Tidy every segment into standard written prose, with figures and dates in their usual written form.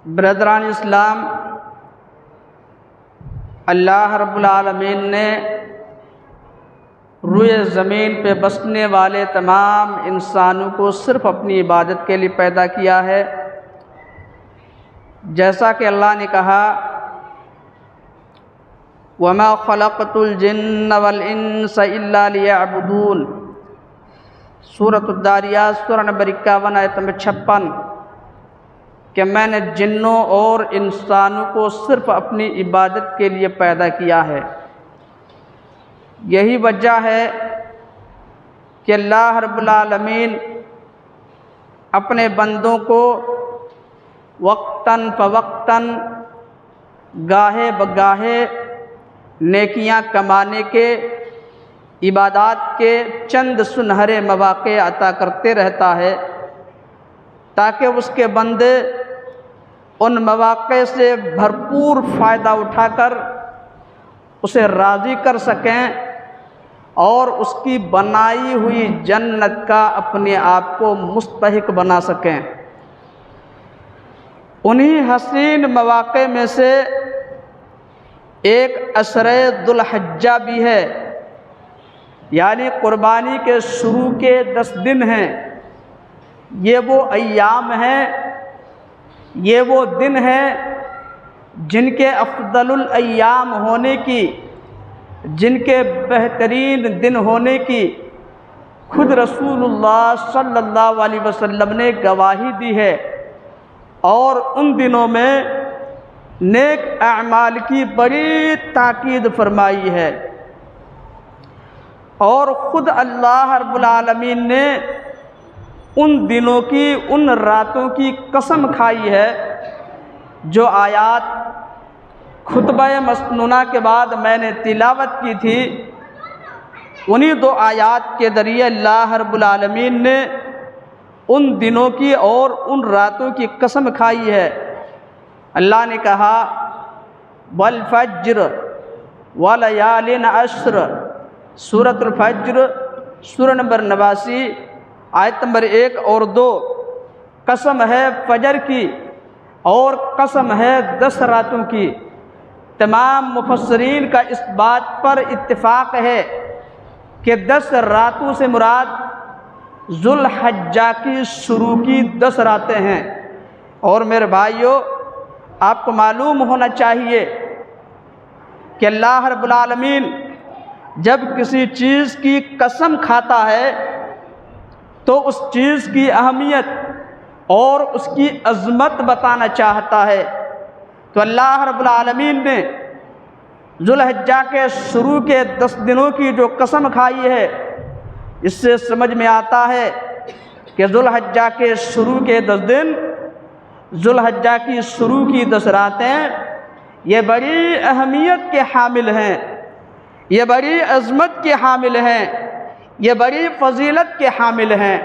برادران اسلام، اللہ رب العالمین نے روئے زمین پہ بسنے والے تمام انسانوں کو صرف اپنی عبادت کے لیے پیدا کیا ہے۔ جیسا کہ اللہ نے کہا وَمَا خَلَقْتُ الْجِنَّ وَالْإِنسَ إِلَّا لِيَعْبُدُونَ، سورۃ الذاریات سورہ نمبر 51 آیت نمبر 56، کہ میں نے جنوں اور انسانوں کو صرف اپنی عبادت کے لیے پیدا کیا ہے۔ یہی وجہ ہے کہ اللہ رب العالمین اپنے بندوں کو وقتاً فوقتاً گاہے بگاہے نیکیاں کمانے کے، عبادات کے چند سنہرے مواقع عطا کرتے رہتا ہے، تاکہ اس کے بندے ان مواقع سے بھرپور فائدہ اٹھا کر اسے راضی کر سکیں اور اس کی بنائی ہوئی جنت کا اپنے آپ کو مستحق بنا سکیں۔ انہی حسین مواقع میں سے ایک عشرہ ذو الحجہ بھی ہے، یعنی قربانی کے شروع کے 10 دن ہیں۔ یہ وہ ایام ہیں، یہ وہ دن ہیں جن کے افضل الایام ہونے کی، جن کے بہترین دن ہونے کی خود رسول اللہ صلی اللہ علیہ وسلم نے گواہی دی ہے، اور ان دنوں میں نیک اعمال کی بڑی تاکید فرمائی ہے، اور خود اللہ رب العالمین نے ان دنوں کی، ان راتوں کی قسم کھائی ہے جو آیات خطبہ مسنونہ کے بعد میں نے تلاوت کی تھی۔ انہی 2 آیات کے ذریعے اللہ رب العالمین نے ان دنوں کی اور ان راتوں کی قسم کھائی ہے۔ اللہ نے کہا والفجر ولیال عشر، سورۃ الفجر سورہ نمبر 89 آیت نمبر 1 اور 2، قسم ہے فجر کی اور قسم ہے 10 راتوں کی۔ تمام مفسرین کا اس بات پر اتفاق ہے کہ 10 راتوں سے مراد ذو الحجہ کی شروع کی 10 راتیں ہیں۔ اور میرے بھائیو، آپ کو معلوم ہونا چاہیے کہ اللہ رب العالمین جب کسی چیز کی قسم کھاتا ہے تو اس چیز کی اہمیت اور اس کی عظمت بتانا چاہتا ہے۔ تو اللہ رب العالمین نے ذو الحجہ کے شروع کے 10 دنوں کی جو قسم کھائی ہے، اس سے سمجھ میں آتا ہے کہ ذو الحجہ کے شروع کے 10 دن، ذو الحجہ کی شروع کی 10 راتیں، یہ بڑی اہمیت کے حامل ہیں، یہ بڑی عظمت کے حامل ہیں، یہ بڑی فضیلت کے حامل ہیں۔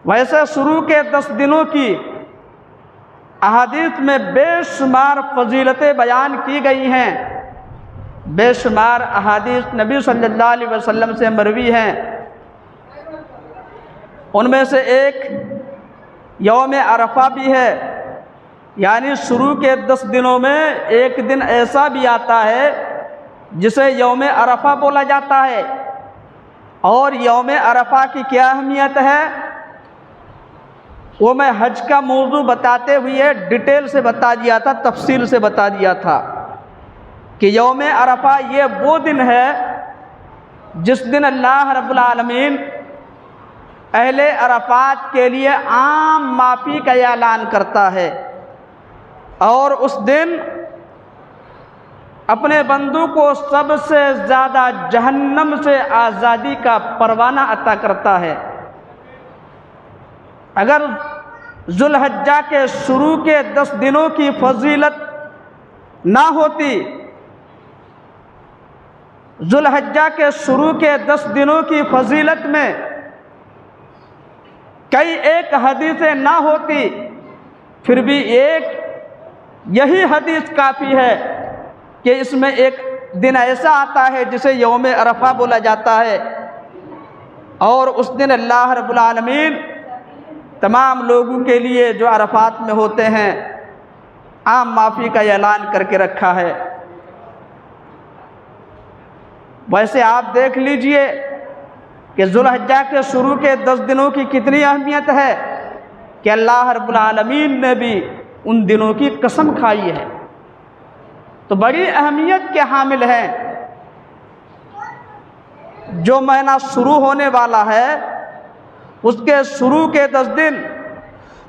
ویسے شروع کے 10 دنوں کی احادیث میں بے شمار فضیلتیں بیان کی گئی ہیں، بے شمار احادیث نبی صلی اللہ علیہ وسلم سے مروی ہیں۔ ان میں سے ایک یوم عرفہ بھی ہے، یعنی شروع کے 10 دنوں میں ایک دن ایسا بھی آتا ہے جسے یوم عرفہ بولا جاتا ہے۔ اور یوم عرفہ کی کیا اہمیت ہے وہ میں حج کا موضوع بتاتے ہوئے ڈیٹیل سے بتا دیا تھا، تفصیل سے بتا دیا تھا کہ یوم عرفہ یہ وہ دن ہے جس دن اللہ رب العالمین اہل عرفات کے لیے عام معافی کا اعلان کرتا ہے، اور اس دن اپنے بندوں کو سب سے زیادہ جہنم سے آزادی کا پروانہ عطا کرتا ہے۔ اگر ذو الحجہ کے شروع کے 10 دنوں کی فضیلت نہ ہوتی، ذو الحجہ کے شروع کے 10 دنوں کی فضیلت میں کئی ایک حدیثیں نہ ہوتی، پھر بھی ایک یہی حدیث کافی ہے کہ اس میں ایک دن ایسا آتا ہے جسے یوم عرفہ بولا جاتا ہے، اور اس دن اللہ رب العالمین تمام لوگوں کے لیے جو عرفات میں ہوتے ہیں عام معافی کا اعلان کر کے رکھا ہے۔ ویسے آپ دیکھ لیجئے کہ ذوالحجہ کے شروع کے 10 دنوں کی کتنی اہمیت ہے کہ اللہ رب العالمین نے بھی ان دنوں کی قسم کھائی ہے، تو بڑی اہمیت کے حامل ہیں۔ جو مہینہ شروع ہونے والا ہے اس کے شروع کے 10 دن،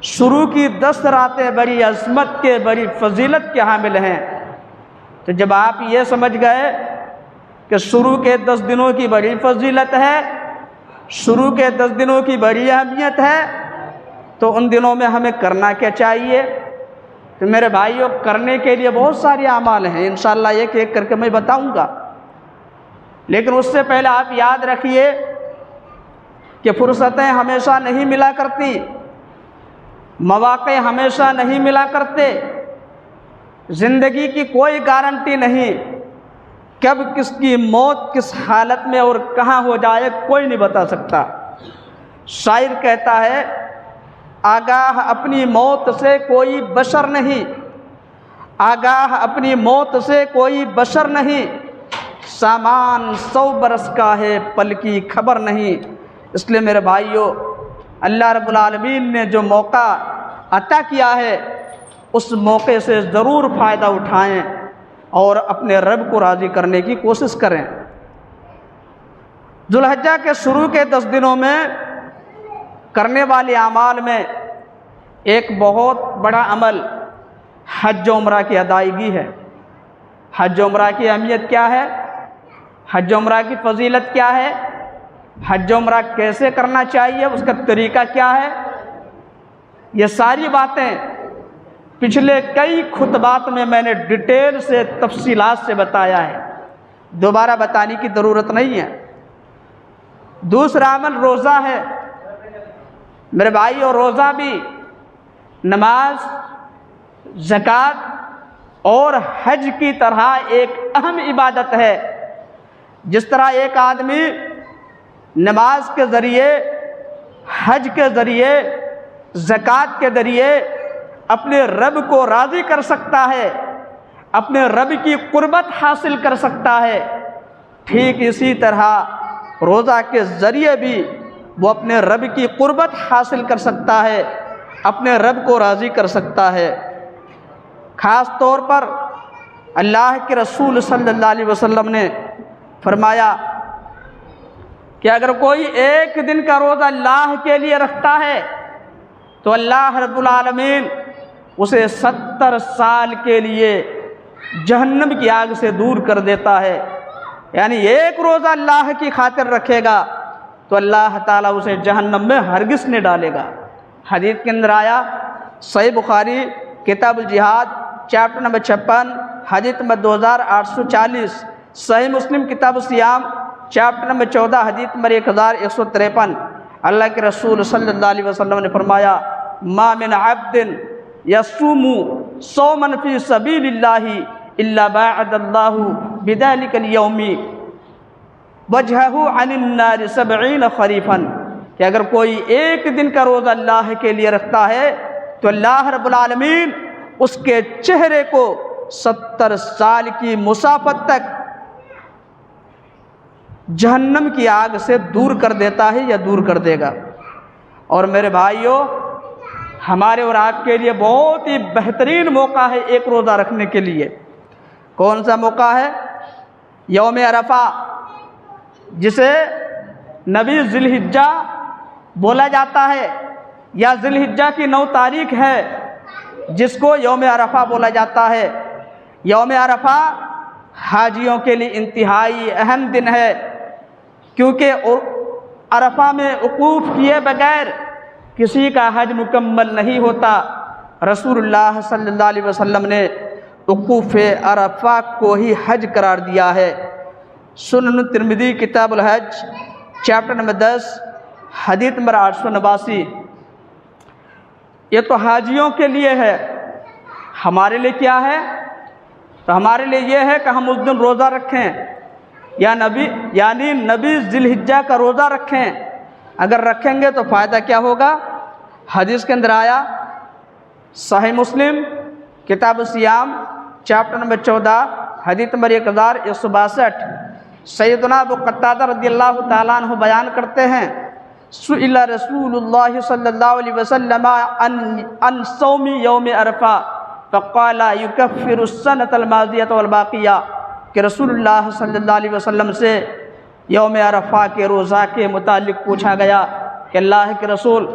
شروع کی 10 راتیں بڑی عظمت کے، بڑی فضیلت کے حامل ہیں۔ تو جب آپ یہ سمجھ گئے کہ شروع کے 10 دنوں کی بڑی فضیلت ہے، شروع کے 10 دنوں کی بڑی اہمیت ہے، تو ان دنوں میں ہمیں کرنا کیا چاہیے؟ تو میرے بھائیوں، کرنے کے لیے بہت سارے اعمال ہیں، انشاءاللہ ایک ایک کر کے میں بتاؤں گا، لیکن اس سے پہلے آپ یاد رکھیے کہ فرصتیں ہمیشہ نہیں ملا کرتی، مواقع ہمیشہ نہیں ملا کرتے، زندگی کی کوئی گارنٹی نہیں، کب کس کی موت کس حالت میں اور کہاں ہو جائے کوئی نہیں بتا سکتا۔ شاعر کہتا ہے، آگاہ اپنی موت سے کوئی بشر نہیں، آگاہ اپنی موت سے کوئی بشر نہیں، سامان 100 برس کا ہے پل کی خبر نہیں۔ اس لیے میرے بھائیوں، اللہ رب العالمین نے جو موقع عطا کیا ہے اس موقع سے ضرور فائدہ اٹھائیں اور اپنے رب کو راضی کرنے کی کوشش کریں۔ ذوالحجہ کے شروع کے 10 دنوں میں کرنے والے اعمال میں ایک بہت بڑا عمل حج و عمرہ کی ادائیگی ہے۔ حج و عمرہ کی اہمیت کیا ہے؟ حج و عمرہ کی فضیلت کیا ہے؟ حج و عمرہ کیسے کرنا چاہیے؟ اس کا طریقہ کیا ہے؟ یہ ساری باتیں پچھلے کئی خطبات میں میں نے ڈیٹیل سے، تفصیلات سے بتایا ہے، دوبارہ بتانے کی ضرورت نہیں ہے۔ دوسرا عمل روزہ ہے۔ میرے بھائی، اور روزہ بھی نماز، زکوٰۃ اور حج کی طرح ایک اہم عبادت ہے۔ جس طرح ایک آدمی نماز کے ذریعے، حج کے ذریعے، زکوٰۃ کے ذریعے اپنے رب کو راضی کر سکتا ہے، اپنے رب کی قربت حاصل کر سکتا ہے، ٹھیک اسی طرح روزہ کے ذریعے بھی وہ اپنے رب کی قربت حاصل کر سکتا ہے، اپنے رب کو راضی کر سکتا ہے۔ خاص طور پر اللہ کے رسول صلی اللہ علیہ وسلم نے فرمایا کہ اگر کوئی ایک دن کا روزہ اللہ کے لیے رکھتا ہے تو اللہ رب العالمین اسے 70 سال کے لیے جہنم کی آگ سے دور کر دیتا ہے۔ یعنی ایک روزہ اللہ کی خاطر رکھے گا تو اللہ تعالیٰ اسے جہنم میں ہرگز نہیں ڈالے گا۔ حدیث کے اندر آیا، صحیح بخاری کتاب الجہاد چیپٹر نمبر 56 حدیث نمبر 2840، صحیح مسلم کتاب الصیام چیپٹر نمبر 14 حدیث نمبر 1153، اللہ کے رسول صلی اللہ علیہ وسلم نے فرمایا، ما من عبد یصوم صوما فی سبیل اللہ الا باعد اللہ بذلک اليوم وجہہ عن النار 70 خریفا، کہ اگر کوئی ایک دن کا روزہ اللہ کے لیے رکھتا ہے تو اللہ رب العالمین اس کے چہرے کو 70 سال کی مسافت تک جہنم کی آگ سے دور کر دیتا ہے یا دور کر دے گا۔ اور میرے بھائیوں، ہمارے اور آپ کے لیے بہت ہی بہترین موقع ہے ایک روزہ رکھنے کے لیے۔ کون سا موقع ہے؟ یوم عرفہ، جسے نویں ذی الحجہ بولا جاتا ہے، یا ذی الحجہ کی 9 تاریخ ہے جس کو یوم عرفہ بولا جاتا ہے۔ یوم عرفہ حاجیوں کے لیے انتہائی اہم دن ہے، کیونکہ عرفہ میں وقوف کیے بغیر کسی کا حج مکمل نہیں ہوتا۔ رسول اللہ صلی اللہ علیہ وسلم نے وقوف عرفہ کو ہی حج قرار دیا ہے۔ سنن ترمذی کتاب الحج چیپٹر نمبر 10 حدیث نمبر 889۔ یہ تو حاجیوں کے لیے ہے، ہمارے لیے کیا ہے؟ تو ہمارے لیے یہ ہے کہ ہم اس دن روزہ رکھیں، یعنی نبی ذی الحجہ کا روزہ رکھیں۔ اگر رکھیں گے تو فائدہ کیا ہوگا؟ حدیث کے اندر آیا، صحیح مسلم کتاب الصیام چیپٹر نمبر 14 حدیث نمبر 1162، سیدنا ابو قتادہ رضی اللہ تعالیٰ عنہ بیان کرتے ہیں، سئل رسول اللہ صلی اللہ علیہ وسلم عن صوم یوم عرفہ فقال یکفر السنۃ الماضیہ والباقیہ، کہ رسول اللہ صلی اللہ علیہ وسلم سے یوم عرفہ کے روزہ کے متعلق پوچھا گیا کہ اللہ کے رسول،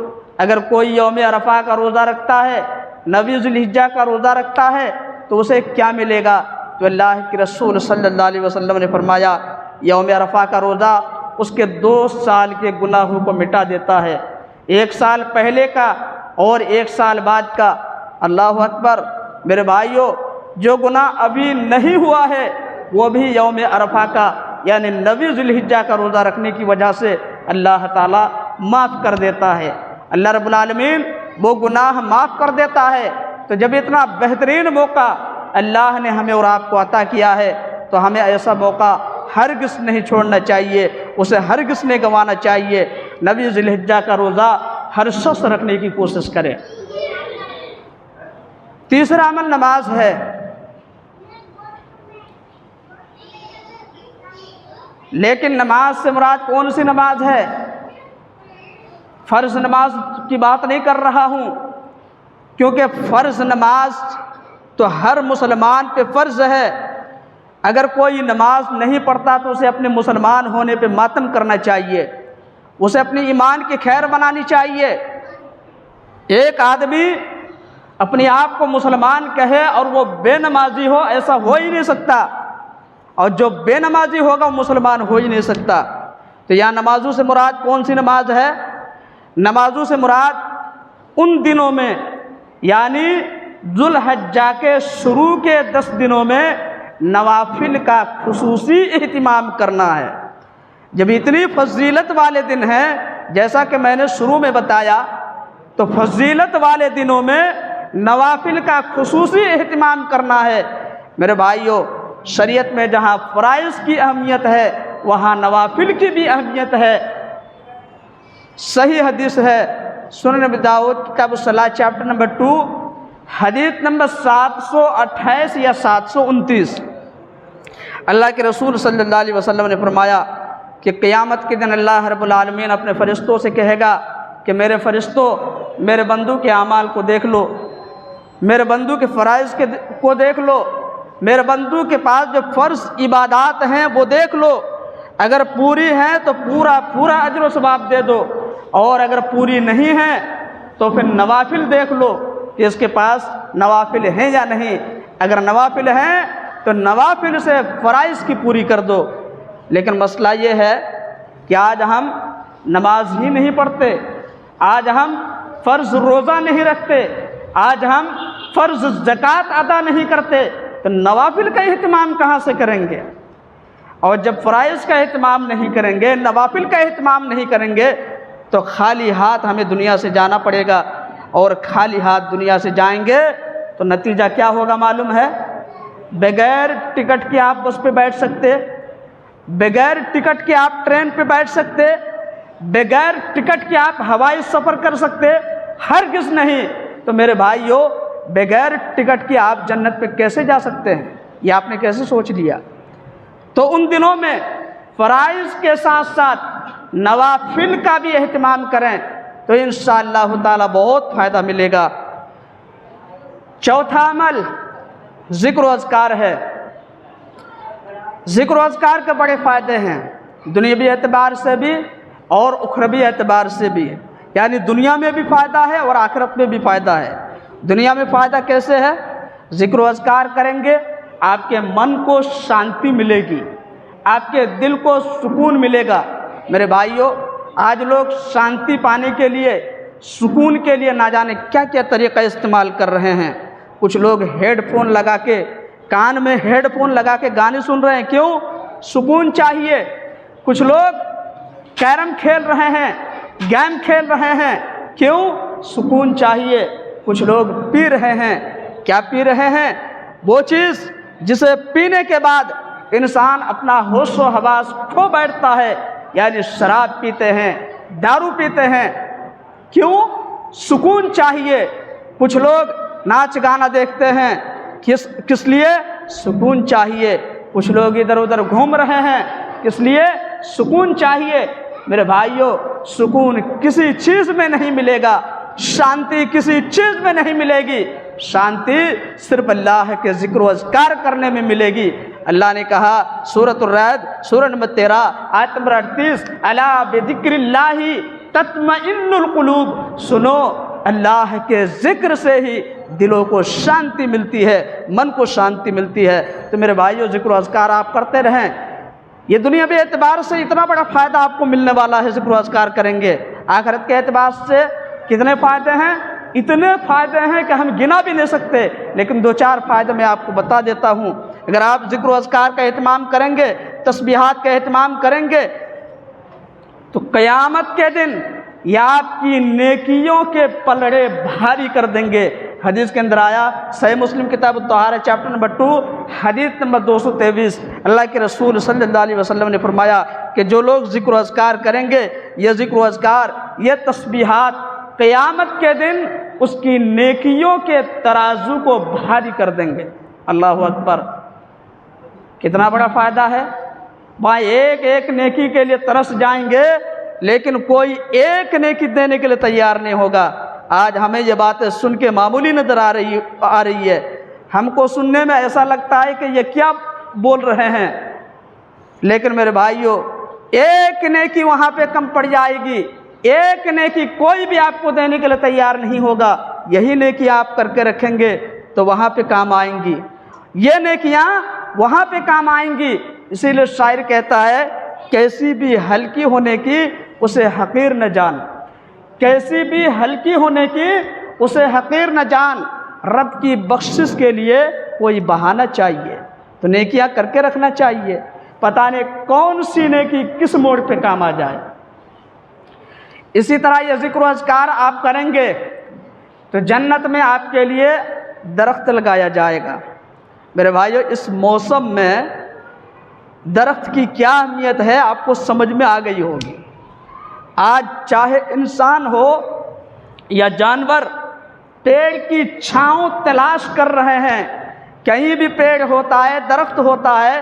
اگر کوئی یوم عرفہ کا روزہ رکھتا ہے، 9 ذی الحجہ کا روزہ رکھتا ہے، تو اسے کیا ملے گا؟ تو اللہ کے رسول صلی اللہ علیہ وسلم نے فرمایا، یوم عرفہ کا روزہ اس کے 2 سال کے گناہوں کو مٹا دیتا ہے، 1 سال پہلے کا اور 1 سال بعد کا۔ اللہ اکبر! میرے بھائیوں، جو گناہ ابھی نہیں ہوا ہے وہ بھی یوم عرفہ کا یعنی 9 ذی الحجہ کا روزہ رکھنے کی وجہ سے اللہ تعالیٰ معاف کر دیتا ہے۔ اللہ رب العالمین وہ گناہ معاف کر دیتا ہے۔ تو جب اتنا بہترین موقع اللہ نے ہمیں اور آپ کو عطا کیا ہے تو ہمیں ایسا موقع ہرگز نہیں چھوڑنا چاہیے، اسے ہرگز نہیں گنوانا چاہیے۔ 9 ذی الحجہ کا روزہ ہر شخص رکھنے کی کوشش کرے۔ تیسرا عمل نماز ہے۔ لیکن نماز سے مراد کون سی نماز ہے؟ فرض نماز کی بات نہیں کر رہا ہوں، کیونکہ فرض نماز تو ہر مسلمان پہ فرض ہے۔ اگر کوئی نماز نہیں پڑھتا تو اسے اپنے مسلمان ہونے پہ ماتم کرنا چاہیے، اسے اپنی ایمان کی خیر بنانی چاہیے۔ ایک آدمی اپنے آپ کو مسلمان کہے اور وہ بے نمازی ہو، ایسا ہو ہی نہیں سکتا، اور جو بے نمازی ہوگا وہ مسلمان ہو ہی نہیں سکتا۔ تو یہاں نمازوں سے مراد کون سی نماز ہے؟ نمازوں سے مراد ان دنوں میں یعنی ذو الحجہ کے شروع کے 10 دنوں میں نوافل کا خصوصی اہتمام کرنا ہے۔ جب اتنی فضیلت والے دن ہیں، جیسا کہ میں نے شروع میں بتایا، تو فضیلت والے دنوں میں نوافل کا خصوصی اہتمام کرنا ہے۔ میرے بھائیوں، شریعت میں جہاں فرائض کی اہمیت ہے وہاں نوافل کی بھی اہمیت ہے۔ صحیح حدیث ہے، سنن ابی داؤد کتاب الصلاۃ چیپٹر نمبر 2 حدیث نمبر 728 یا 729، اللہ کے رسول صلی اللہ علیہ وسلم نے فرمایا کہ قیامت کے دن اللہ رب العالمین اپنے فرشتوں سے کہے گا کہ میرے فرشتوں، میرے بندوں کے اعمال کو دیکھ لو، میرے بندوں کے فرائض کو دیکھ لو، میرے بندوں کے پاس جو فرض عبادات ہیں وہ دیکھ لو، اگر پوری ہیں تو پورا اجر و ثواب دے دو، اور اگر پوری نہیں ہیں تو پھر نوافل دیکھ لو کہ اس کے پاس نوافل ہیں یا نہیں، اگر نوافل ہیں تو نوافل سے فرائض کی پوری کر دو۔ لیکن مسئلہ یہ ہے کہ آج ہم نماز ہی نہیں پڑھتے، آج ہم فرض روزہ نہیں رکھتے، آج ہم فرض زکوٰۃ ادا نہیں کرتے، تو نوافل کا اہتمام کہاں سے کریں گے؟ اور جب فرائض کا اہتمام نہیں کریں گے، نوافل کا اہتمام نہیں کریں گے، تو خالی ہاتھ ہمیں دنیا سے جانا پڑے گا، اور خالی ہاتھ دنیا سے جائیں گے تو نتیجہ کیا ہوگا معلوم ہے؟ بغیر ٹکٹ کے آپ بس پہ بیٹھ سکتے، بغیر ٹکٹ کے آپ ٹرین پہ بیٹھ سکتے، بغیر ٹکٹ کے آپ ہوائی سفر کر سکتے؟ ہرگز نہیں۔ تو میرے بھائیو، بغیر ٹکٹ کے آپ جنت پہ کیسے جا سکتے ہیں؟ یہ آپ نے کیسے سوچ لیا؟ تو ان دنوں میں فرائض کے ساتھ ساتھ نوافل کا بھی اہتمام کریں تو انشاءاللہ تعالی بہت فائدہ ملے گا۔ چوتھا عمل ذکر و اذکار ہے۔ ذکر و اذکار کے بڑے فائدے ہیں، دنیاوی اعتبار سے بھی اور اخروی اعتبار سے بھی، یعنی دنیا میں بھی فائدہ ہے اور آخرت میں بھی فائدہ ہے۔ دنیا میں فائدہ کیسے ہے؟ ذکر و اذکار کریں گے، آپ کے من کو شانتی ملے گی، آپ کے دل کو سکون ملے گا۔ میرے بھائیوں، آج لوگ شانتی پانے کے لیے، سکون کے لیے نہ جانے کیا کیا طریقہ استعمال کر رہے ہیں۔ کچھ لوگ ہیڈ فون لگا کے، کان میں ہیڈ فون لگا کے گانے سن رہے ہیں، کیوں؟ سکون چاہیے۔ کچھ لوگ کیرم کھیل رہے ہیں، گیم کھیل رہے ہیں، کیوں؟ سکون چاہیے۔ کچھ لوگ پی رہے ہیں، کیا پی رہے ہیں؟ وہ چیز جسے پینے کے بعد انسان اپنا ہوش و حواس کھو بیٹھتا ہے، یعنی شراب پیتے ہیں، دارو پیتے ہیں، کیوں؟ سکون چاہیے. کچھ لوگ ناچ گانا دیکھتے ہیں, کس لیے؟ سکون چاہیے. کچھ لوگ ادھر ادھر گھوم رہے ہیں, کس لیے؟ سکون چاہیے. میرے بھائیوں, سکون کسی چیز میں نہیں ملے گا, شانتی کسی چیز میں نہیں ملے گی. شانتی صرف اللہ کے ذکر و اذکار کرنے میں ملے گی. اللہ نے کہا سورۃ الرعد سورہ نمبر 13 آیت نمبر 38, الا بذکر اللہ تطمئن القلوب. سنو, اللہ کے ذکر سے ہی دلوں کو شانتی ملتی ہے, من کو شانتی ملتی ہے. تو میرے بھائیوں, ذکر و اذکار آپ کرتے رہیں. یہ دنیا کے اعتبار سے اتنا بڑا فائدہ آپ کو ملنے والا ہے, ذکر و اذکار کریں گے. آخرت کے اعتبار سے کتنے فائدے ہیں؟ اتنے فائدے ہیں کہ ہم گنا بھی نہیں سکتے, لیکن 2-4 فائدے میں آپ کو بتا دیتا ہوں. اگر آپ ذکر و اذکار کا اہتمام کریں گے, تسبیحات کا اہتمام کریں گے, تو قیامت کے دن یہ آپ کی نیکیوں کے پلڑے بھاری کر دیں گے. حدیث کے اندر آیا, صحیح مسلم کتاب الطہارہ چیپٹر نمبر 2 حدیث نمبر 223, اللہ کے رسول صلی اللہ علیہ وسلم نے فرمایا کہ جو لوگ ذکر و اذکار کریں گے, یہ ذکر و اذکار, یہ تسبیحات قیامت کے دن اس کی نیکیوں کے ترازو کو بھاری کر دیں گے. اللہ اکبر, کتنا بڑا فائدہ ہے. وہاں ایک ایک نیکی کے لیے ترس جائیں گے, لیکن کوئی ایک نیکی دینے کے لیے تیار نہیں ہوگا. آج ہمیں یہ باتیں سن کے معمولی نظر آ رہی ہے. ہم کو سننے میں ایسا لگتا ہے کہ یہ کیا بول رہے ہیں, لیکن میرے بھائیوں, ایک نیکی وہاں پہ کم پڑ جائے گی. ایک نیکی کوئی بھی آپ کو دینے کے لیے تیار نہیں ہوگا. یہی نیکی آپ کر کے رکھیں گے تو وہاں پہ کام آئیں گی. یہ نیکیاں وہاں پہ کام آئیں گی. اسی لیے شاعر کہتا ہے, کیسی بھی ہلکی ہونے کی اسے حقیر نہ جان. کیسی بھی ہلکی ہونے کی اسے حقیر نہ جان. رب کی بخشش کے لیے کوئی بہانہ چاہیے, تو نیکیاں کر کے رکھنا چاہیے. پتہ نہیں کون سی نیکی کس موڑ پہ کام آ جائے. اسی طرح یہ ذکر و اذکار آپ کریں گے تو جنت میں آپ کے لیے درخت لگایا جائے گا. میرے بھائیو, اس موسم میں درخت کی کیا اہمیت ہے آپ کو سمجھ میں آ گئی ہوگی. آج چاہے انسان ہو یا جانور, پیڑ کی چھاؤں تلاش کر رہے ہیں. کہیں بھی پیڑ ہوتا ہے, درخت ہوتا ہے,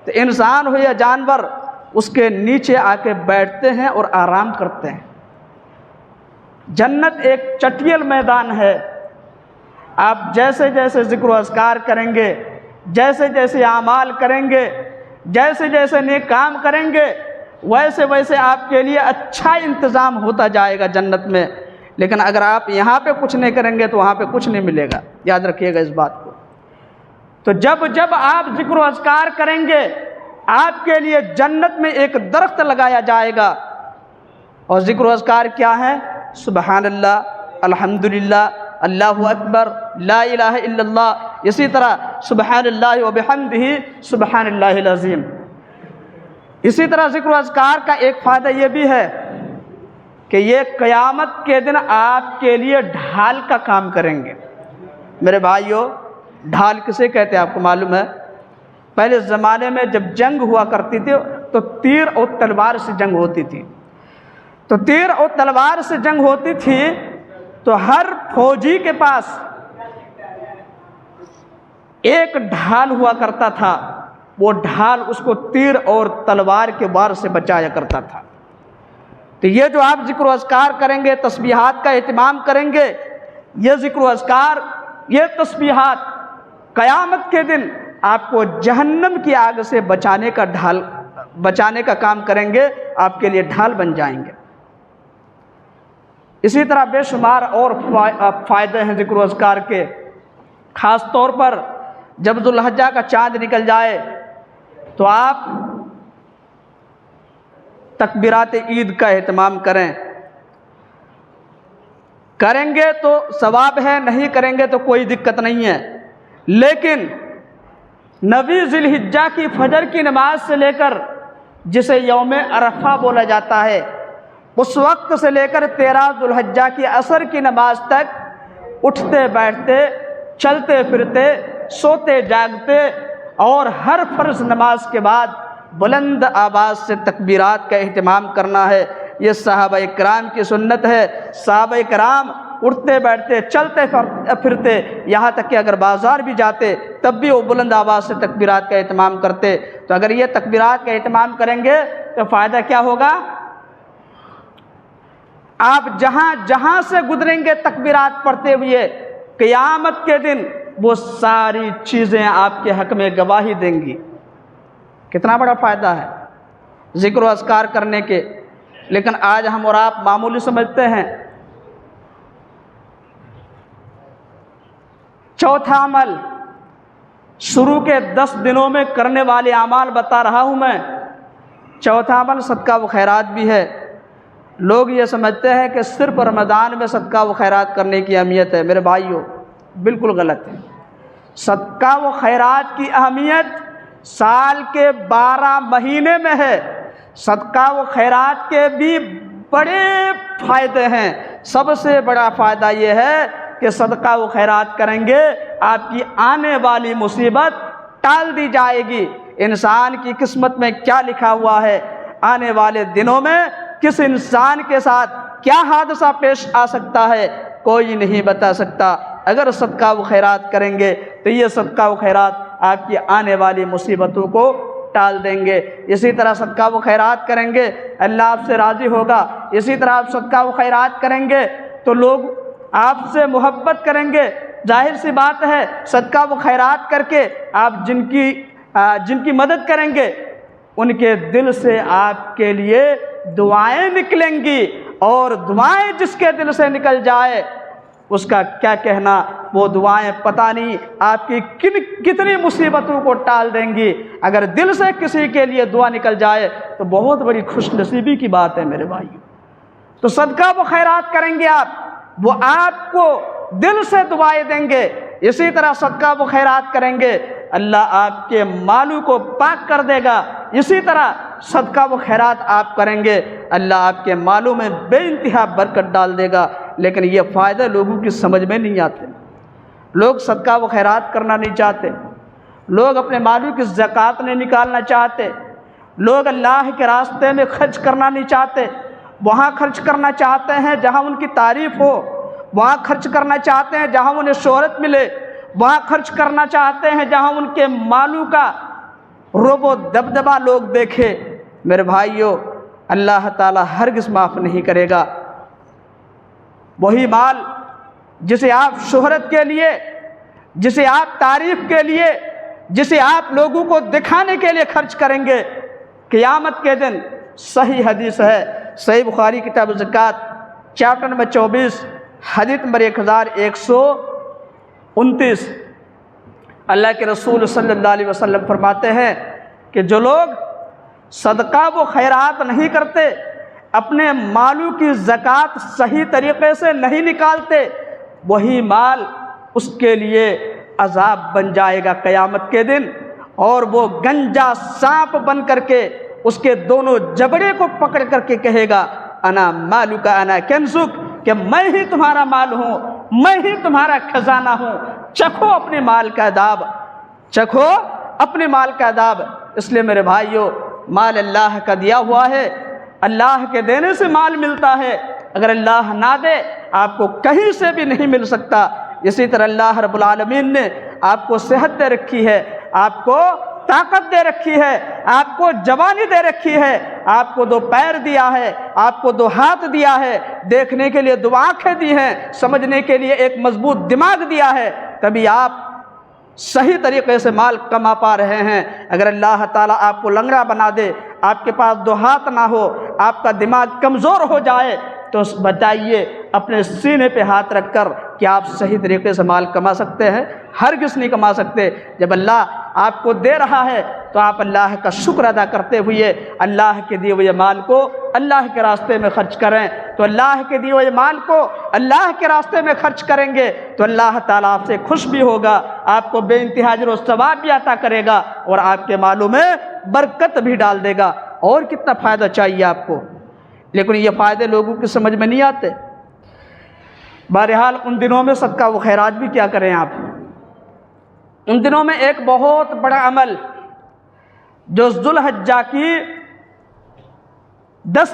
تو انسان ہو یا جانور اس کے نیچے آ کے بیٹھتے ہیں اور آرام کرتے ہیں. جنت ایک چٹیل میدان ہے. آپ جیسے جیسے ذکر و اذکار کریں گے, جیسے جیسے اعمال کریں گے, جیسے جیسے نیک کام کریں گے, ویسے ویسے آپ کے لیے اچھا انتظام ہوتا جائے گا جنت میں. لیکن اگر آپ یہاں پہ کچھ نہیں کریں گے تو وہاں پہ کچھ نہیں ملے گا. یاد رکھیے گا اس بات کو. تو جب جب آپ ذکر و اذکار کریں گے, آپ کے لیے جنت میں ایک درخت لگایا جائے گا. اور ذکر و اذکار کیا ہے؟ سبحان اللہ, الحمدللہ, اللہ اکبر, لا الہ الا اللہ. اسی طرح سبحان اللہ و بحمدہ سبحان اللہ العظیم. اسی طرح ذکر و اذکار کا ایک فائدہ یہ بھی ہے کہ یہ قیامت کے دن آپ کے لیے ڈھال کا کام کریں گے. میرے بھائیوں, ڈھال کسے کہتے ہیں آپ کو معلوم ہے؟ پہلے زمانے میں جب جنگ ہوا کرتی تھی تو تیر اور تلوار سے جنگ ہوتی تھی. تو تیر اور تلوار سے جنگ ہوتی تھی تو ہر فوجی کے پاس ایک ڈھال ہوا کرتا تھا. وہ ڈھال اس کو تیر اور تلوار کے وار سے بچایا کرتا تھا. تو یہ جو آپ ذکر و اذکار کریں گے, تسبیحات کا اہتمام کریں گے, یہ ذکر و اذکار, یہ تسبیحات قیامت کے دن آپ کو جہنم کی آگ سے بچانے کا کام کریں گے, آپ کے لیے ڈھال بن جائیں گے. اسی طرح بے شمار اور فائدے ہیں ذکر و اذکار کے. خاص طور پر جب ذو الحجہ کا چاند نکل جائے تو آپ تکبیرات عید کا اہتمام کریں گے تو ثواب ہے, نہیں کریں گے تو کوئی دقت نہیں ہے. لیکن 9 ذی الحجہ کی فجر کی نماز سے لے کر جسے یوم عرفہ بولا جاتا ہے, اس وقت سے لے کر 13 ذو الحجہ کی عصر کی نماز تک اٹھتے بیٹھتے, چلتے پھرتے, سوتے جاگتے اور ہر فرض نماز کے بعد بلند آواز سے تکبیرات کا اہتمام کرنا ہے. یہ صحابہ کرام کی سنت ہے۔ صحابہ کرام اٹھتے بیٹھتے چلتے پھرتے، یہاں تک کہ اگر بازار بھی جاتے تب بھی وہ بلند آواز سے تکبیرات کا اہتمام کرتے۔ تو اگر یہ تکبیرات کا اہتمام کریں گے تو فائدہ کیا ہوگا؟ آپ جہاں جہاں سے گزریں گے تکبیرات پڑھتے ہوئے، قیامت کے دن وہ ساری چیزیں آپ کے حق میں گواہی دیں گی۔ کتنا بڑا فائدہ ہے ذکر و اذکار کرنے کے، لیکن آج ہم اور آپ معمولی سمجھتے ہیں۔ چوتھا عمل، شروع کے 10 دنوں میں کرنے والے اعمال بتا رہا ہوں میں۔ چوتھا عمل صدقہ و خیرات بھی ہے۔ لوگ یہ سمجھتے ہیں کہ صرف رمضان میں صدقہ و خیرات کرنے کی اہمیت ہے۔ میرے بھائیو، بالکل غلط ہے۔ صدقہ و خیرات کی اہمیت سال کے 12 مہینے میں ہے۔ صدقہ و خیرات کے بھی بڑے فائدے ہیں۔ سب سے بڑا فائدہ یہ ہے کہ صدقہ و خیرات کریں گے آپ کی آنے والی مصیبت ٹال دی جائے گی۔ انسان کی قسمت میں کیا لکھا ہوا ہے، آنے والے دنوں میں کس انسان کے ساتھ کیا حادثہ پیش آ سکتا ہے، کوئی نہیں بتا سکتا۔ اگر صدقہ و خیرات کریں گے تو یہ صدقہ و خیرات آپ کی آنے والی مصیبتوں کو ٹال دیں گے۔ اسی طرح صدقہ و خیرات کریں گے اللہ آپ سے راضی ہوگا۔ اسی طرح آپ صدقہ و خیرات کریں گے تو لوگ آپ سے محبت کریں گے۔ ظاہر سی بات ہے، صدقہ و خیرات کر کے آپ جن کی مدد کریں گے ان کے دل سے آپ کے لیے دعائیں نکلیں گی، اور دعائیں جس کے دل سے نکل جائے اس کا کیا کہنا، وہ دعائیں پتہ نہیں آپ کی کتنی مصیبتوں کو ٹال دیں گی۔ اگر دل سے کسی کے لیے دعا نکل جائے تو بہت بڑی خوش نصیبی کی بات ہے میرے بھائیو۔ تو صدقہ و خیرات کریں گے آپ، وہ آپ کو دل سے دعائیں دیں گے۔ اسی طرح صدقہ و خیرات کریں گے اللہ آپ کے مالوں کو پاک کر دے گا۔ اسی طرح صدقہ و خیرات آپ کریں گے اللہ آپ کے مالوں میں بے انتہا برکت ڈال دے گا۔ لیکن یہ فائدہ لوگوں کی سمجھ میں نہیں آتے۔ لوگ صدقہ و خیرات کرنا نہیں چاہتے، لوگ اپنے مالوں کی زکوٰۃ نہیں نکالنا چاہتے، لوگ اللہ کے راستے میں خرچ کرنا نہیں چاہتے۔ وہاں خرچ کرنا چاہتے ہیں جہاں ان کی تعریف ہو، وہاں خرچ کرنا چاہتے ہیں جہاں انہیں شہرت ملے، وہاں خرچ کرنا چاہتے ہیں جہاں ان کے مالوں کا رعب و دبدبہ لوگ دیکھے۔ میرے بھائیو، اللہ تعالیٰ ہرگز معاف نہیں کرے گا۔ وہی مال جسے آپ شہرت کے لیے، جسے آپ تعریف کے لیے، جسے آپ لوگوں کو دکھانے کے لیے خرچ کریں گے، قیامت کے دن صحیح حدیث ہے، صحیح بخاری کتاب زکوٰۃ چیپٹر نمبر 24 حدیث نمبر 1129، اللہ کے رسول صلی اللہ علیہ وسلم فرماتے ہیں کہ جو لوگ صدقہ و خیرات نہیں کرتے، اپنے مالوں کی زکوٰۃ صحیح طریقے سے نہیں نکالتے، وہی مال اس کے لیے عذاب بن جائے گا قیامت کے دن، اور وہ گنجا سانپ بن کر کے اس کے دونوں جبڑے کو پکڑ کر کے کہے گا انا مالک انا کنزک، کہ میں ہی تمہارا مال ہوں، میں ہی تمہارا خزانہ ہوں، چکھو اپنے مال کا عذاب، چکھو اپنے مال کا عذاب۔ اس لیے میرے بھائیو، مال اللہ کا دیا ہوا ہے، اللہ کے دینے سے مال ملتا ہے، اگر اللہ نہ دے آپ کو کہیں سے بھی نہیں مل سکتا۔ اسی طرح اللہ رب العالمین نے آپ کو صحت دے رکھی ہے، آپ کو طاقت دے رکھی ہے، آپ کو جوانی دے رکھی ہے، آپ کو 2 پیر دیا ہے، آپ کو 2 ہاتھ دیا ہے، دیکھنے کے لیے 2 آنکھیں دی ہیں، سمجھنے کے لیے ایک مضبوط دماغ دیا ہے، تبھی آپ صحیح طریقے سے مال کما پا رہے ہیں۔ اگر اللہ تعالیٰ آپ کو لنگڑا بنا دے، آپ کے پاس 2 ہاتھ نہ ہو، آپ کا دماغ کمزور ہو جائے، تو بتائیے اپنے سینے پہ ہاتھ رکھ کر کہ آپ صحیح طریقے سے مال کما سکتے ہیں؟ ہرگز نہیں کما سکتے۔ جب اللہ آپ کو دے رہا ہے تو آپ اللہ کا شکر ادا کرتے ہوئے اللہ کے دیے ہوئے مال کو اللہ کے راستے میں خرچ کریں، تو اللہ کے دیے ہوئے مال کو اللہ کے راستے میں خرچ کریں گے تو اللہ تعالیٰ آپ سے خوش بھی ہوگا، آپ کو بے انتہا اجر و ثواب بھی عطا کرے گا، اور آپ کے مالوں میں برکت بھی ڈال دے گا۔ اور کتنا فائدہ چاہیے آپ کو، لیکن یہ فائدے لوگوں کی سمجھ میں نہیں آتے۔ بہرحال ان دنوں میں صدقہ و خیرات بھی کیا کریں آپ؟ ان دنوں میں ایک بہت بڑا عمل جو ذوالحجہ کی 10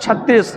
36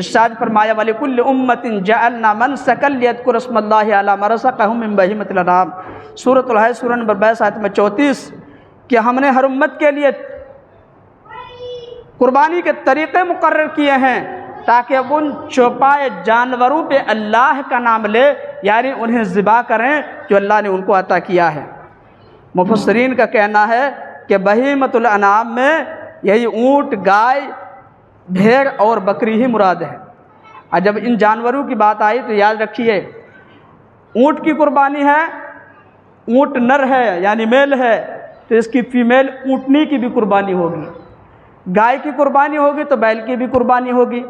ارشاد فرمایا وَلِكُلِّ أُمَّةٍ جَعَلْنَا مَنْسَكًا لِيَذْكُرُوا اسْمَ اللَّهِ عَلَىٰ مَا رَزَقَهُم مِّن بَهِيمَةِ الْأَنْعَامِ سورۃ الحج سورہ نمبر 22 آیت نمبر 34 کہ ہم نے ہر امت کے لیے قربانی کے طریقے مقرر کیے ہیں تاکہ ان چوپائے جانوروں پہ اللہ کا نام لے، یعنی انہیں ذبح کریں جو اللہ نے ان کو عطا کیا ہے۔ مفسرین کا کہنا ہے کہ بہیمۃ الانعام میں یہی اونٹ، گائے، بھیڑ اور بکری ہی مراد ہے۔ اور جب ان جانوروں کی بات آئی تو یاد رکھیے اونٹ کی قربانی ہے، اونٹ نر ہے یعنی میل ہے تو اس کی فیمیل اونٹنی کی بھی قربانی ہوگی، گائے کی قربانی ہوگی تو بیل کی بھی قربانی ہوگی،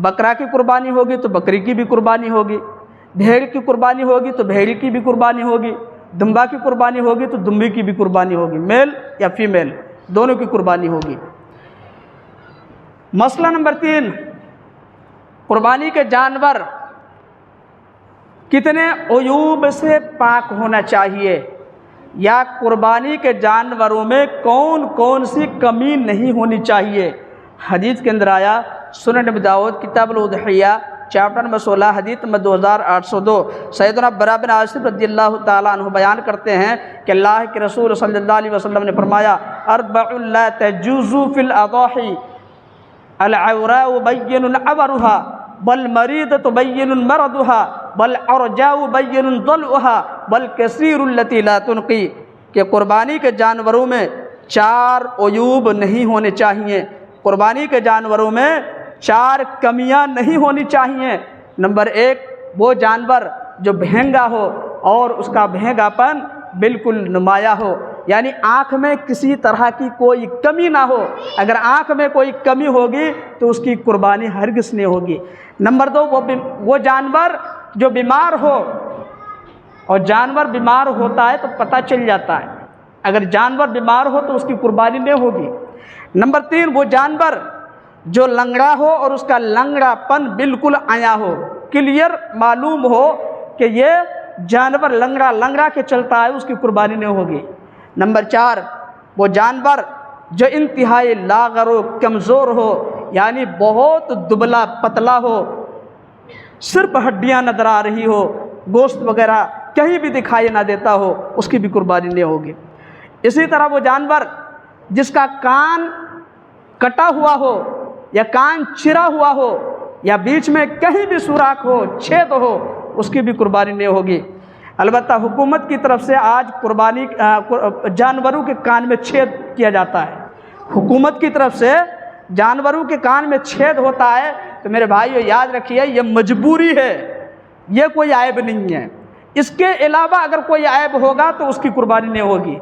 بکرا کی قربانی ہوگی تو بکری کی بھی قربانی ہوگی، بھیڑ کی قربانی ہوگی تو بھیڑ کی بھی قربانی ہوگی، دمبا کی قربانی ہوگی تو دمبی کی بھی قربانی ہوگی، میل یا فیمیل دونوں کی قربانی ہوگی۔ مسئلہ نمبر 3، قربانی کے جانور کتنے عیوب سے پاک ہونا چاہیے، یا قربانی کے جانوروں میں کون کون سی کمی نہیں ہونی چاہیے۔ حدیث کے اندر آیا سنن ابی داؤد کتاب الاضحیہ چیپٹر نمبر 16 حدیث نمبر 2802 سیدنا برا بن عازب رضی اللہ تعالیٰ عنہ بیان کرتے ہیں کہ اللہ کے رسول صلی اللہ علیہ وسلم نے فرمایا اربع لا تجوز فی الاضاحی العوراء بین عورها بل مریضۃ بین مرضها بل عرجاء بین ضلعها بل کثیر التی لا تنقی، کہ قربانی کے جانوروں میں 4 عیوب نہیں ہونے چاہیے، قربانی کے جانوروں میں 4 کمیاں نہیں ہونی چاہیے۔ نمبر 1، وہ جانور جو بھینگا ہو اور اس کا بھینگاپن بالکل نمایاں ہو، یعنی آنکھ میں کسی طرح کی کوئی کمی نہ ہو، اگر آنکھ میں کوئی کمی ہوگی تو اس کی قربانی ہرگز نہیں ہوگی۔ نمبر 2، وہ جانور جو بیمار ہو، اور جانور بیمار ہوتا ہے تو پتہ چل جاتا ہے، اگر جانور بیمار ہو تو اس کی قربانی نہیں ہوگی۔ نمبر 3، وہ جانور جو لنگڑا ہو اور اس کا لنگڑا پن بالکل عیاں ہو، کلیئر معلوم ہو کہ یہ جانور لنگڑا کے چلتا ہے، اس کی قربانی نہیں ہوگی۔ نمبر 4، وہ جانور جو انتہائی لاغر و کمزور ہو، یعنی بہت دبلا پتلا ہو، صرف ہڈیاں نظر آ رہی ہو، گوشت وغیرہ کہیں بھی دکھائی نہ دیتا ہو، اس کی بھی قربانی نہیں ہوگی۔ اسی طرح وہ جانور جس کا کان کٹا ہوا ہو یا کان چرا ہوا ہو یا بیچ میں کہیں بھی سوراخ ہو، چھید ہو، اس کی بھی قربانی نہیں ہوگی۔ البتہ حکومت کی طرف سے آج قربانی جانوروں کے کان میں چھید کیا جاتا ہے، حکومت کی طرف سے جانوروں کے کان میں چھید ہوتا ہے، تو میرے بھائیو یاد رکھیے یہ مجبوری ہے، یہ کوئی عیب نہیں ہے، اس کے علاوہ اگر کوئی عیب ہوگا تو اس کی قربانی نہیں ہوگی۔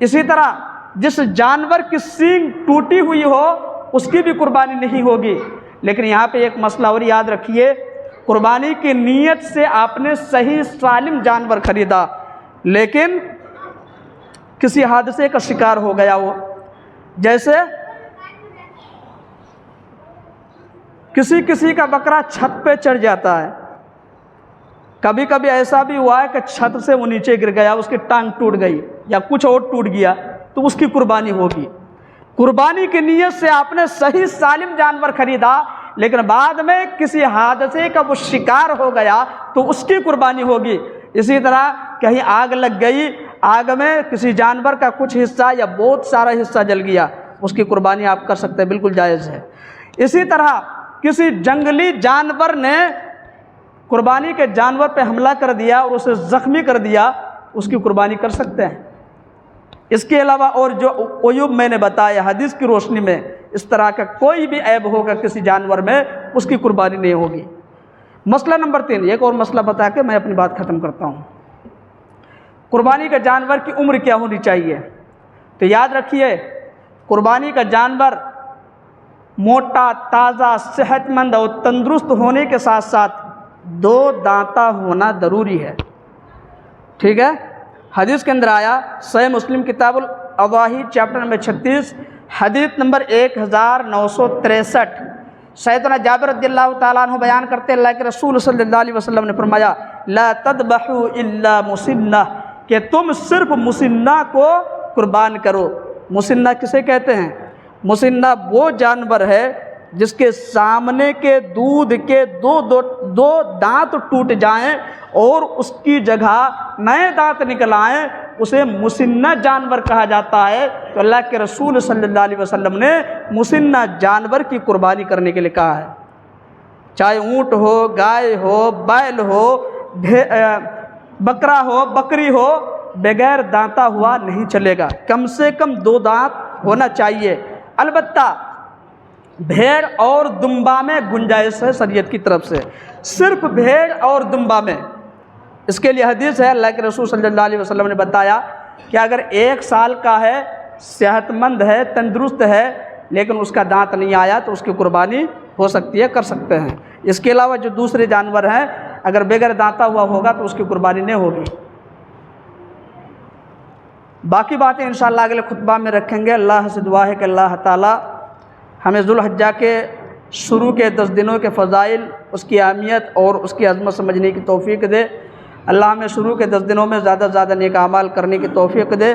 اسی طرح جس جانور کی سینگ ٹوٹی ہوئی ہو اس کی بھی قربانی نہیں ہوگی۔ لیکن یہاں پہ ایک مسئلہ اور یاد رکھیے، قربانی کی نیت سے آپ نے صحیح سالم جانور خریدا لیکن کسی حادثے کا شکار ہو گیا ہو، جیسے کسی کا بکرا چھت پہ چڑھ جاتا ہے، کبھی کبھی ایسا بھی ہوا ہے کہ چھت سے وہ نیچے گر گیا، اس کی ٹانگ ٹوٹ گئی یا کچھ اور ٹوٹ گیا تو اس کی قربانی ہوگی۔ قربانی کی نیت سے آپ نے صحیح سالم جانور خریدا لیکن بعد میں کسی حادثے کا وہ شکار ہو گیا تو اس کی قربانی ہوگی۔ اسی طرح کہیں آگ لگ گئی، آگ میں کسی جانور کا کچھ حصہ یا بہت سارا حصہ جل گیا، اس کی قربانی آپ کر سکتے ہیں، بالکل جائز ہے۔ اسی طرح کسی جنگلی جانور نے قربانی کے جانور پہ حملہ کر دیا اور اسے زخمی کر دیا، اس کی قربانی کر سکتے ہیں۔ اس کے علاوہ اور جو عیوب میں نے بتایا حدیث کی روشنی میں، اس طرح کا کوئی بھی عیب ہوگا کسی جانور میں، اس کی قربانی نہیں ہوگی۔ مسئلہ نمبر 3، ایک اور مسئلہ بتا کے میں اپنی بات ختم کرتا ہوں۔ قربانی کا جانور کی عمر کیا ہونی چاہیے؟ تو یاد رکھیے قربانی کا جانور موٹا، تازہ، صحت مند اور تندرست ہونے کے ساتھ ساتھ 2 دانتا ہونا ضروری ہے، ٹھیک ہے؟ حدیث کے اندر آیا صحیح مسلم کتاب الاضاحی چیپٹر نمبر 36 حدیث نمبر 1963 سیدنا جابر رضی اللہ تعالیٰ عنہ بیان کرتے اللہ کے رسول صلی اللہ علیہ وسلم نے فرمایا لا تذبحوا الا مسنہ، کہ تم صرف مسنہ کو قربان کرو۔ مسنہ کسے کہتے ہیں؟ مسنہ وہ جانور ہے جس کے سامنے کے دودھ کے دو دانت ٹوٹ جائیں اور اس کی جگہ نئے دانت نکل آئیں، اسے مسنہ جانور کہا جاتا ہے۔ تو اللہ کے رسول صلی اللہ علیہ وسلم نے مسنہ جانور کی قربانی کرنے کے لیے کہا ہے، چاہے اونٹ ہو، گائے ہو، بیل ہو، بکرا ہو، بکری ہو، بغیر دانتا ہوا نہیں چلے گا، کم سے کم 2 دانت ہونا چاہیے۔ البتہ بھیڑ اور دمبا میں گنجائش ہے شریعت کی طرف سے، صرف بھیڑ اور دمبا میں۔ اس کے لیے حدیث ہے، اللہ کے رسول صلی اللہ علیہ وسلم نے بتایا کہ اگر 1 سال کا ہے، صحت مند ہے، تندرست ہے، لیکن اس کا دانت نہیں آیا تو اس کی قربانی ہو سکتی ہے، کر سکتے ہیں۔ اس کے علاوہ جو دوسرے جانور ہیں اگر بغیر دانتا ہوا ہوگا تو اس کی قربانی نہیں ہوگی۔ باقی باتیں انشاءاللہ اگلے خطبہ میں رکھیں گے۔ اللہ سے دعا ہے کہ اللہ تعالی ہمیں ذوالحجہ کے شروع کے 10 دنوں کے فضائل، اس کی اہمیت اور اس کی عظمت سمجھنے کی توفیق دے۔ اللہ ہمیں شروع کے 10 دنوں میں زیادہ سے زیادہ نیک اعمال کرنے کی توفیق دے۔